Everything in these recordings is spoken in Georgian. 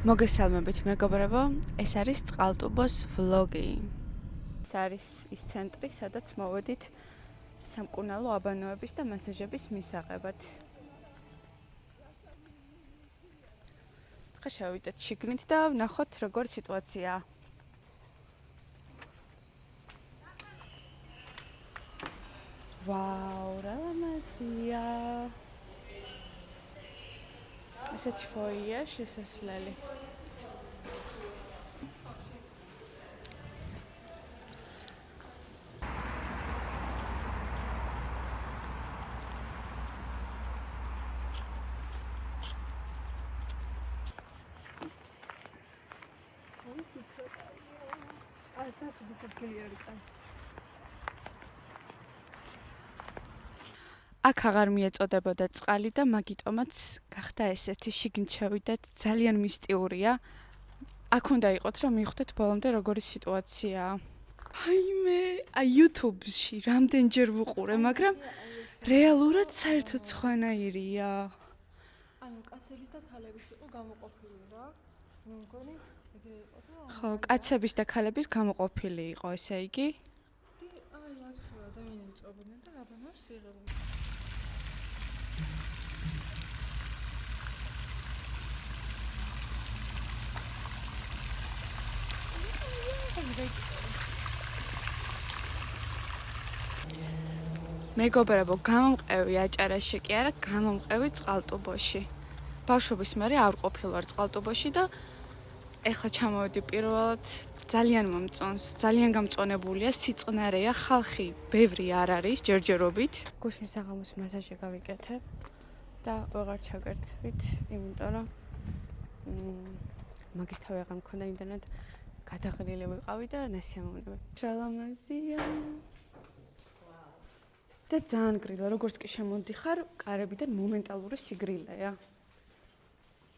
მოგესალმებით მეგობრებო, ეს არის წყალტუბოს ვლოგი. ეს არის ის ცენტრი, სადაც მოვედით სამკურნალო აბანოების და მასაჟების მისაღებად. ხა შევიდეთ შიგნით და ვნახოთ როგორი სიტუაციაა. ვაუ, რა ლამაზია. ესეთი ფოია შესასვლელი. აქ აღარ მიეწოდებოდა წყალი და მაგიტომაც გახდა ესეთი შიგნით შევიდეთ, ძალიან მისტიურია. აქ უნდა იყოთ, რომ მივხვდეთ ბოლომდე როგორი სიტუაციაა. აი YouTube-ში რამდენჯერ ვუყურე, მაგრამ რეალურად საერთოდ სხვანაირია. ანუ კაცების და ქალების იყო გამოყოფილი რა. მე მგონი ეგრე იყო და ხო, კაცების და ქალების გამოყოფილი იყო, ესე იგი. აი აქ ადამიანები წობდნენ და აბანოებს იღებდნენ. მეგობრებო, გამომყევი აჭარაში კი არა, გამომყევი წყალტუბოში. ბავშვობის მერე არ ყოფილვარ წყალტუბოში და ეხლა ჩამოვედი პირველად. ძალიან მომწონს, ძალიან გამწონებულია, სიწყნარეა, ხალხი ბევრი არ არის ჯერჯერობით. გუშინ საღამოს მასაჟი გავიკეთე და ვეღარ ჩაგერთვით, იმიტომ რომ მაგის თავი აღარ მქონდა იმდანად გადაღლილი ვიყავი და ნასიამოვნები. რა ლამაზია. და ძალიან გრილა, როგორც კი შემოდიხარ, კარებიდან მომენტალური სიგრილეა.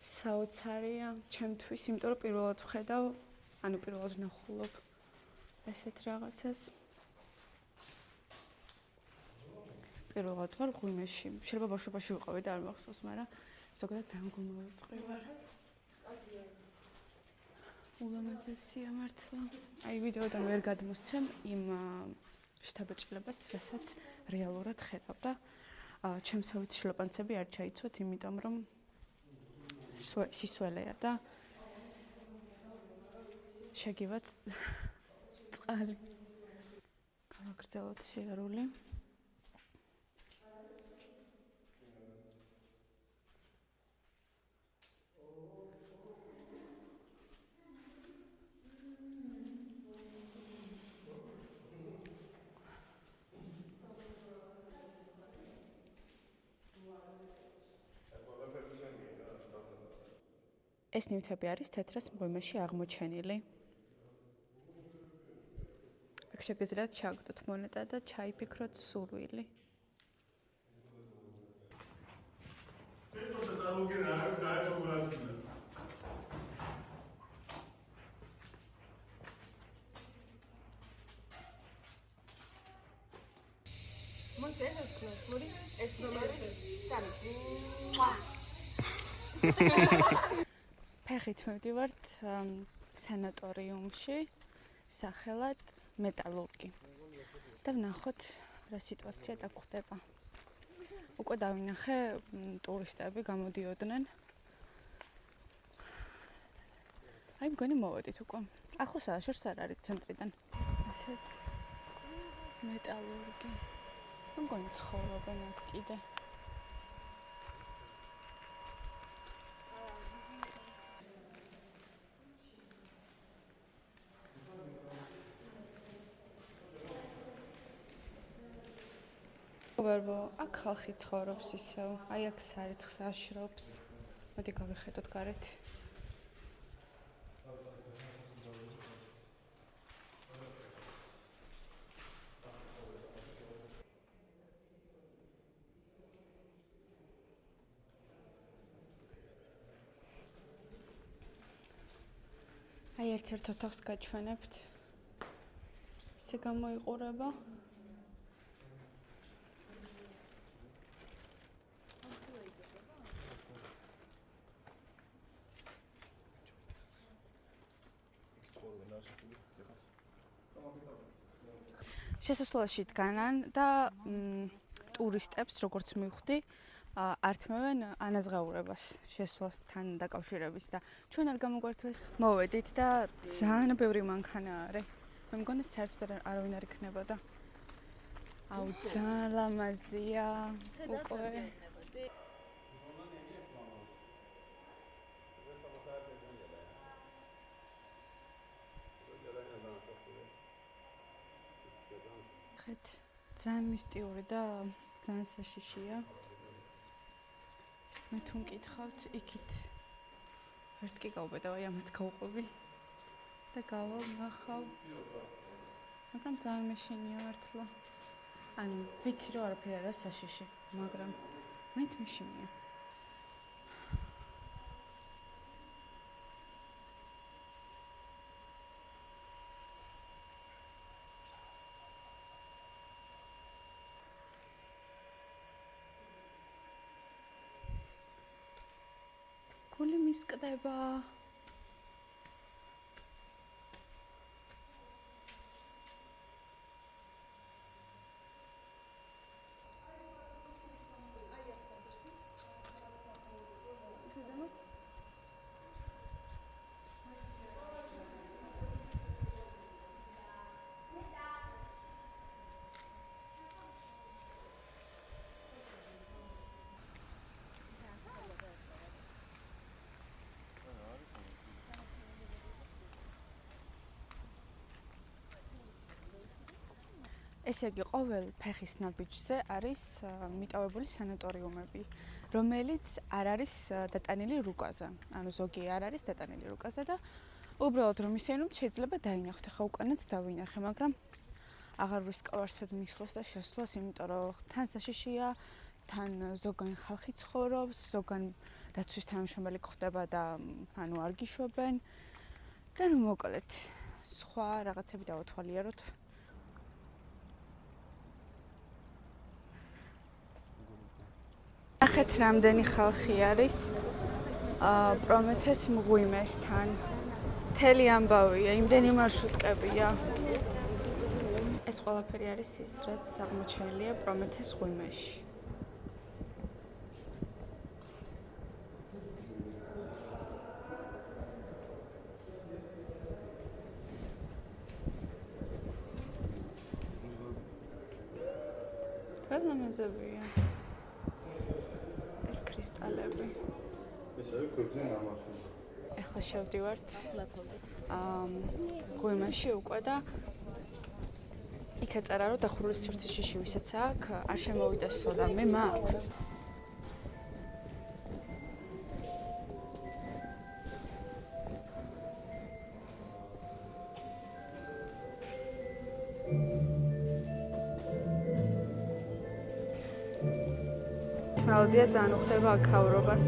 საოცარია ჩემთვის, იმიტომ რომ პირველად ვხედავ, პირველად ვნახულობ ესეთ რაღაცას. პირველად ვარ ღვიმეში. შეიძლება ბავშვობაში ვიყავი და არ მახსოვს, მაგრამ ზოგადად ძალიან გულმოვიწყი ვარ. ულამაზესია მართლა. აი ვიდეოდან ვერ გადმოსცემ იმ შთაბეჭდილებას, რასაც რეალურად ხედავ და ჩემსავით შლოპანცები არ ჩაიცვათ, იმიტომ რომ სისველეა და შეგივათ წყალი. გავაგრძელოთ სიარული. ეს ნივთები არის თეთრას მღვიმეში აღმოჩენილი. აქ შეგიძლიათ ჩაგდოთ მონეტა და ჩაიფიქროთ სურვილი. ფეხით მივდივართ სანატორიუმში, სახელად მეტალურგი. და ვნახოთ, რა სიტუაცია დაგხვდება. უკვე დავინახე, ტურისტები გამოდიოდნენ. აი მგონი მოვედით უკვე. ახლოს შორს არ არის ცენტრიდან. ასეთ მეტალურგი. მგონი ცხოვრობენ აქ კიდე. აქ ხალხი ცხოვრობს ისევ, აი აქ სარიცხს აშრობს. მოდი გავიხედოთ გარეთ. აი ერთ-ერთ ოთახს გაჩვენებთ. ისე გამოიყურება. შესასვლელში დგანან და ტურისტებს, როგორც მივხვდი, ართმევენ ანაზღაურებას შესვლასთან დაკავშირებით და ჩვენ არ გამოგვართვეს. მოვედით და ძალიან ბევრი მანქანა არის. მე მგონი საერთოდ არავინ არ იქნებოდა. აუ ძალიან ლამაზია უკვე. ხეთ ძალიან მისტიური და ძალიან საშიშია. მე თუ მკითხავთ, იქით ვერც კი გავუბედავ, ამათ გავუყვები და გავალ ნახავ. მაგრამ ძალიან მეშინია მართლა. ანუ ვიცი რომ არაფერი არა საშიში, მაგრამ მეც მეშინია. გული მისკდება. ესე იგი, ყოველ ფეხის ნაბიჯზე არის მიტოვებული სანატორიუმები, რომელიც არ არის დატანილი რუკაზე. ანუ ზოგი არ არის დატანილი რუკაზე და უბრალოდ რომ ისეინოთ შეიძლება დაინახოთ. ახლა უკანაც დავინახე, მაგრამ აღარ ვისკავარსებ მისვლას და შესვლას, იმიტომ რომ თან საშიშია, თან ზოგან ხალხი ცხოვრობს, ზოგან დაცვის თანამშრომელი გვხდება და ანუ არ გიშვებენ. და ნუ მოკლედ, სხვა რაღაცები დავათვალიეროთ. ნახეთ, რამდენი ხალხი არის პრომეთეს მღვიმესთან. მთელი ამბავია, იმდენი მარშრუტკებია. ეს ყველაფერი არის ის, რაც აღმოჩენილია პრომეთეს მღვიმეში. პრობლემაზებია. ეს კრისტალები. ეს არის ქურძი ნამარხი. ახლა შევდივართ მღვიმეში უკვე და იქ ეწერა რომ დახურვის სივრცის შიში ვისაც აქვს არ შემოვიდესო და მე მაქვს. მელოდია ძალიან უხდება აქაურობას.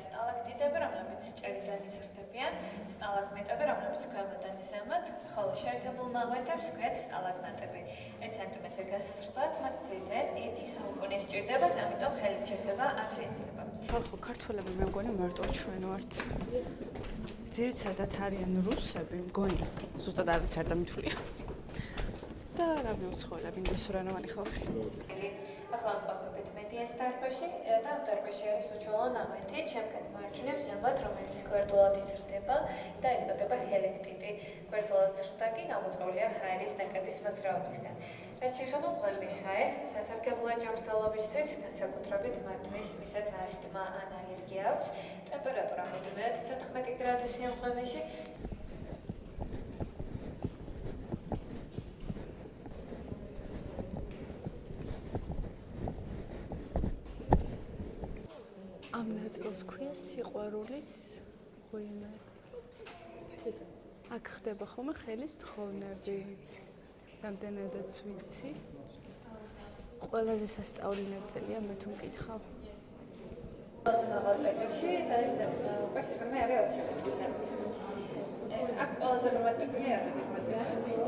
სტალაქტიტები, რომლებიც ჭერიდან იზრდებიან, სტალაგმიტები, რომლებიც ქვემოდან იზემოთ, ხოლო შეერთებულ ნაღვენთებს ქვიათ სტალაგნატები. 1 სანტიმეტრზე გასასვლელად მათ ძირითადად 1 საუკუნე სჭირდებათ, ამიტომ ხელით შეხება არ შეიძლება. ხო, ქართველები მე მგონი მარტო ჩვენ ვართ. ძირითადად არიან რუსები, მგონი. ზუსტად არ ვიცი, არ დამითვლია. და რა მიუცხოველები ინგლისურენოვანი ხალხი. ახლა ვამბობთ მედიას დარბაზში და ამ დარბაზში არის უჩვეულო ნაღვენთი, ჩემგან მარჯვნივ ზემოთ, რომელიც გვერდულად იზრდება და ეწოდება ჰელექტიტი. გვერდულად ზრდა კი გამოწვეულია ჰაერის ნაკადის მოძრაობისგან. რაც შეეხება მღვიმის ჰაერს, სასარგებლოა ჯანმრთელობისთვის, განსაკუთრებით მათთვის, ვისაც ასთმა ან ალერგია აქვს. ტემპერატურა მუდმივად 14 გრადუსია მღვიმეში. ამ ნაწილს ქვია სიყვარულის მღვიმე. აქ ხდება ხოლმე ხელის თხოვნები. რამდენადაც ვიცი. ყველაზე სასწაული ნაწილია მე თუ მკითხავ. ყველაზე მაღალ წერტილში, სადაც კვესი ღრმა არის 20 მეტრი. აქ ყველაზე ღრმა წერტილი არ არის, ღრმა წერტილი.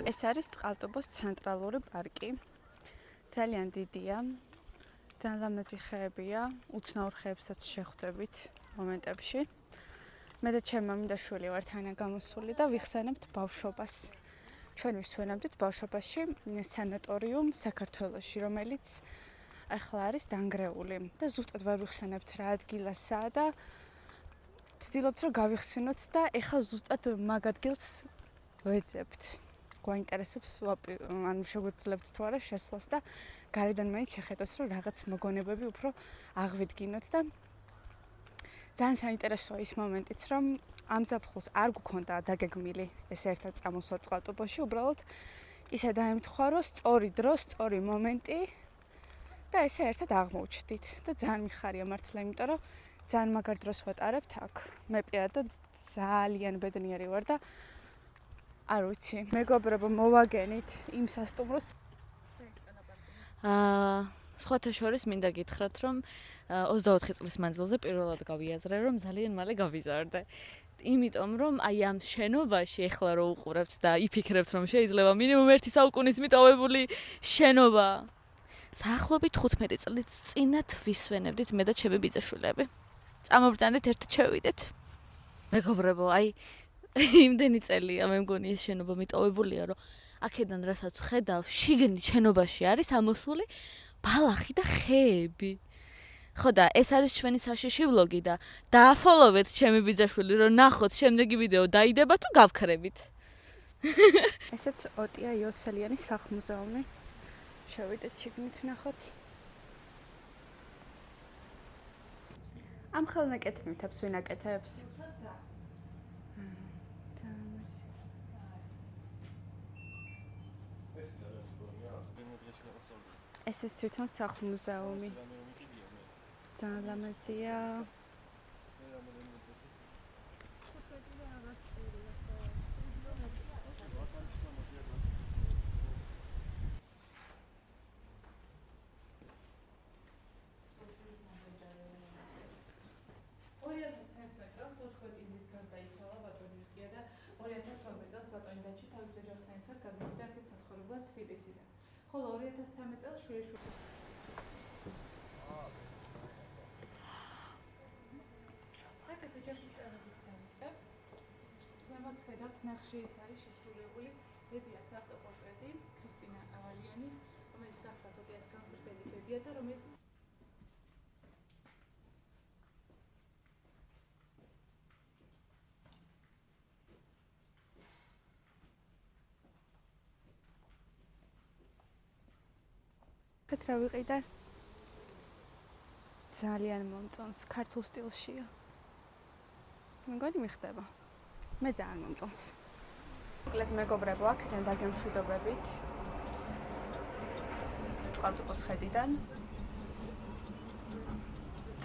ეს არის წყალტუბოს ცენტრალური პარკი. ძალიან დიდია. ძალიან ლამაზი ხეებია, უცნაურ ხეებსაც შეხვდებით მომენტებში. მე და ჩემი მამინდაშვილი ვართ ანა გამოსული და ვიხსენებთ ბავშვობას. ჩვენ ვისვენებდით ბავშვობაში სანატორიუმ საქართველოში, რომელიც ახლა არის დანგრეული და ზუსტად ვერ ვიხსენებთ რა ადგილასაა და ვცდილობთ რომ გავიხსენოთ და ეხლა ზუსტად მაგ ადგილს ვეძებთ. გვაინტერესებს ანუ შეგვიძლებთ თუ არა შესვლას და გარედან მაინც შეხედოთ რომ რაღაც მოგონებები უფრო აღვიდგინოთ და ძალიან საინტერესოა ის მომენტიც რომ ამ ზაფხულს არ გქონდა დაგეგმილი ეს ერთად წამოსვლა წყალტუბოში, უბრალოდ ისე დაემთხვა რომ სწორი დრო, სწორი მომენტი და ესე ერთად აღმოჩნდით და ძალიან მიხარია მართლა, იმიტომ რომ ძალიან მაგარ დროს ვატარებთ აქ. მე პირადად ძალიან ბედნიერი ვარ და არ ვიცი, მეგობრებო მოვაგენით იმ სასტუმროს. სხვათა შორის მინდა გითხრათ, რომ 24 წლის მანძილზე პირველად გავიაზრე, რომ ძალიან მალე გავიზარდე. იმიტომ რომ აი ამ შენობაში ეხლა რო უყურებთ და იფიქრებთ, რომ შეიძლება მინიმუმ 1 საუკუნის მიტოვებული შენობა. საახლობით 15 წლის წინათ ვისვენებდით მე და ჩემი ბიძაშვილები. წამობრდანით ერთად შევიდეთ. მეგობრებო, აი იმდენი წელია მე მგონი ეს შენობა მიტოვებულია, რომ აქედან რასაც ხედავ, შიგნით შენობაში არის ამოსული ბალახი და ხეები. ხო და ეს არის ჩვენი საშიში ვლოგი და დააფოლოვეთ ჩემი ბიძაშვილი, რომ ნახოთ შემდეგი ვიდეო დაიდება თუ გავქრებით. ესეც ოტია იოსელიანის სახლ-მუზეუმი. შევიდეთ შიგნით ნახოთ. ამ ხელნაკეთნითებს ვინ აკეთებს? ეს ის თვითონ სახლ-მუზეუმი. ძალიან ლამაზია. ხოლო 2013 წელს შვილიშვილი აკეთ ოჯახის წევრებით დავიწყებ. ზემოთ ხედავთ ნახშირით არის შესრულებული ბებიას ავტოპორტრეტი ქრისტინა ავალიანი, რომელიც გახლავთ ოტიას გამზრდელი ბებია და რომელიც რა ვიყიდე? ძალიან მომწონს, ქართულ სტილშია. მეგონი მიხდება. მე ძალიან მომწონს. მოკლედ მეგობრებო, აქედან დაგემშვიდობებით. წყალტუბოს ხედიდან.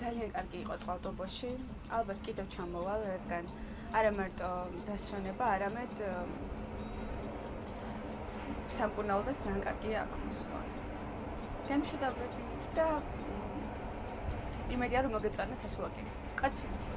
ძალიან კარგი იყო წყალტუბოში. ალბათ კიდევ ჩამოვალ, რადგან არა მარტო დასვენება, არამედ სამკურნალოდაც ძალიან კარგია აქ მოსვლა. გემშვიდობებით და იმედია რომ მოგეწონათ ეს ვლოგი. კაცით.